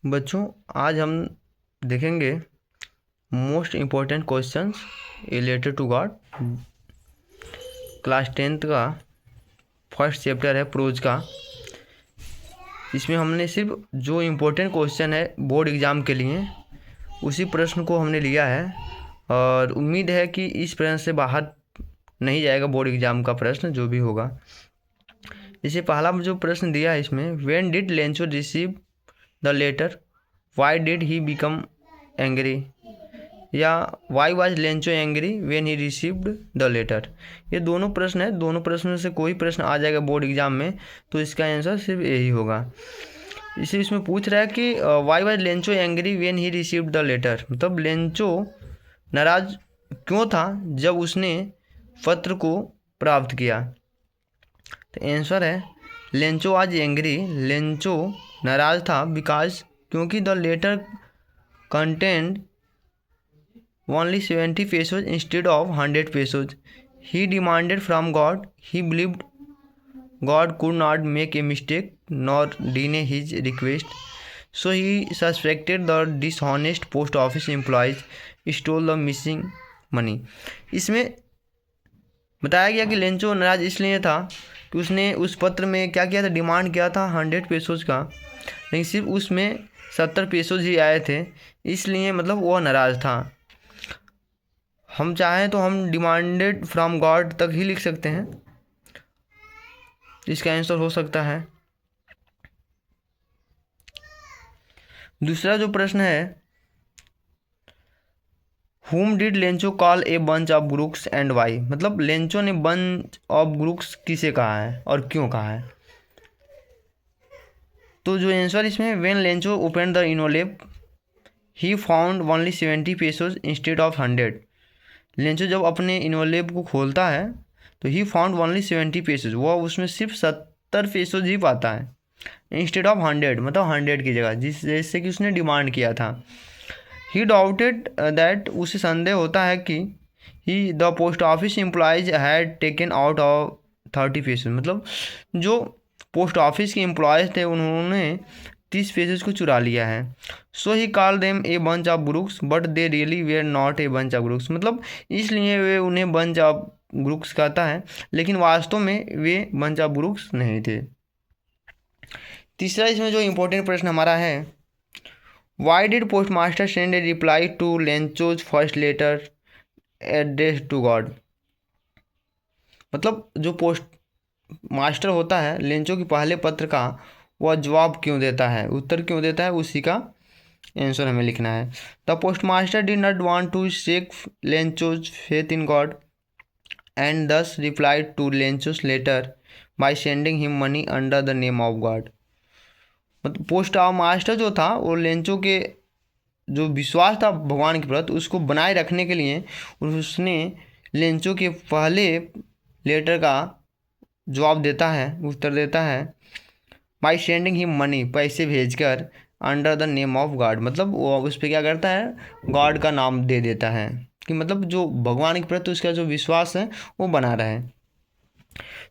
बच्चों, आज हम देखेंगे most important questions related to God. Class 10th का फर्स्ट चैप्टर है प्रोज का। इसमें हमने सिर्फ जो इम्पोर्टेंट क्वेश्चन है बोर्ड एग्ज़ाम के लिए उसी प्रश्न को हमने लिया है और उम्मीद है कि इस प्रश्न से बाहर नहीं जाएगा बोर्ड एग्ज़ाम का प्रश्न जो भी होगा। इसे पहला जो प्रश्न दिया है इसमें, when did Lencho receive the letter, why did he become angry, या why was Lencho angry when he received the letter. ये दोनों प्रश्न है, दोनों प्रश्नों से कोई प्रश्न आ जाएगा बोर्ड एग्जाम में तो इसका आंसर सिर्फ यही होगा। इसे इसमें पूछ रहा है कि why was Lencho angry when he received the letter, मतलब लेंचो नाराज क्यों था जब उसने पत्र को प्राप्त किया। तो आंसर है लेंचो आज एंग्री, लेंचो नाराज था बिकॉज क्योंकि the letter content only 70 pesos instead of 100 pesos. He demanded from God. He believed God could not make a mistake nor deny his request. So he suspected the dishonest post office employees stole the missing money. इसमें बताया गया कि Lencho नाराज इसलिए था कि उसने उस पत्र में क्या किया था, डिमांड किया था 100 पेसोज का, लेकिन सिर्फ उसमें 70 पेसोज ही आए थे, इसलिए मतलब वह नाराज था। हम चाहें तो हम डिमांडेड फ्रॉम गॉड तक ही लिख सकते हैं, इसका आंसर हो सकता है। दूसरा जो प्रश्न है, whom did Lencho call a bunch of crooks and why, मतलब लेंचो ने बंच ऑफ ग्रुक्स किसे कहा है और क्यों कहा है। तो जो आंसर इसमें, when Lencho open the envelope he found only 70 pesos instead of 100। Lencho जब अपने इनोलेप को खोलता है तो ही फाउंड ओनली 70 पेसोज, वह उसमें सिर्फ 70 पेसोज ही पाता है इंस्टेड ऑफ 100, मतलब 100 की जगह, जिस जैसे कि उसने डिमांड किया था। ही डाउटेड दैट, उसे संदेह होता है कि he the post office employees had taken out of 30 pesos, मतलब जो पोस्ट ऑफिस के एम्प्लॉयज थे उन्होंने 30 पेसेज को चुरा लिया है। So he call them a bunch of crooks but they really were not a bunch of crooks, मतलब इसलिए वे उन्हें बंच ऑफ ग्रुक्स कहता है लेकिन वास्तव में वे बंच ऑफ ग्रुक्स नहीं थे। तीसरा इसमें जो इम्पोर्टेंट प्रश्न हमारा है, why did post master send a reply to Lencho's first letter address to God, मतलब जो पोस्ट मास्टर होता है लेंचो के पहले पत्र का वह जवाब क्यों देता है, उत्तर क्यों देता है, उसी का आंसर हमें लिखना है। The postmaster did not want to shake Lencho's faith in God and thus replied to Lencho's letter by sending him money under the name of God, मतलब पोस्ट मास्टर जो था वो लेंचो के जो विश्वास था भगवान के प्रति उसको बनाए रखने के लिए उसने लेंचो के पहले लेटर का जवाब देता है, उत्तर देता है बाई सेंडिंग ही मनी, पैसे भेजकर, under the name of God, मतलब वो उस पर क्या करता है, गॉड का नाम दे देता है कि मतलब जो भगवान के प्रति उसका जो विश्वास है वो बना रहे।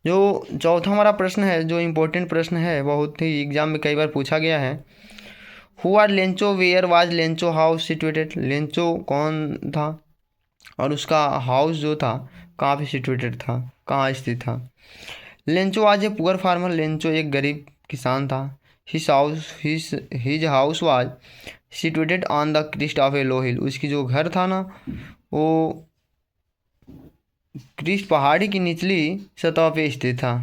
जो चौथा हमारा प्रश्न है, जो इम्पोर्टेंट प्रश्न है, बहुत ही एग्जाम में कई बार पूछा गया है, who are Lencho, where was Lencho house situated, Lencho कौन था और उसका हाउस जो था कहाँ पे सिचुएटेड था, कहाँ स्थित था। लेंचो आज ए पुअर फार्मर, लेंचो एक गरीब किसान था। His house was situated on the crest of a low hill, उसकी जो घर था ना वो क्रिस्ट पहाड़ी की निचली सतह पे स्थित था।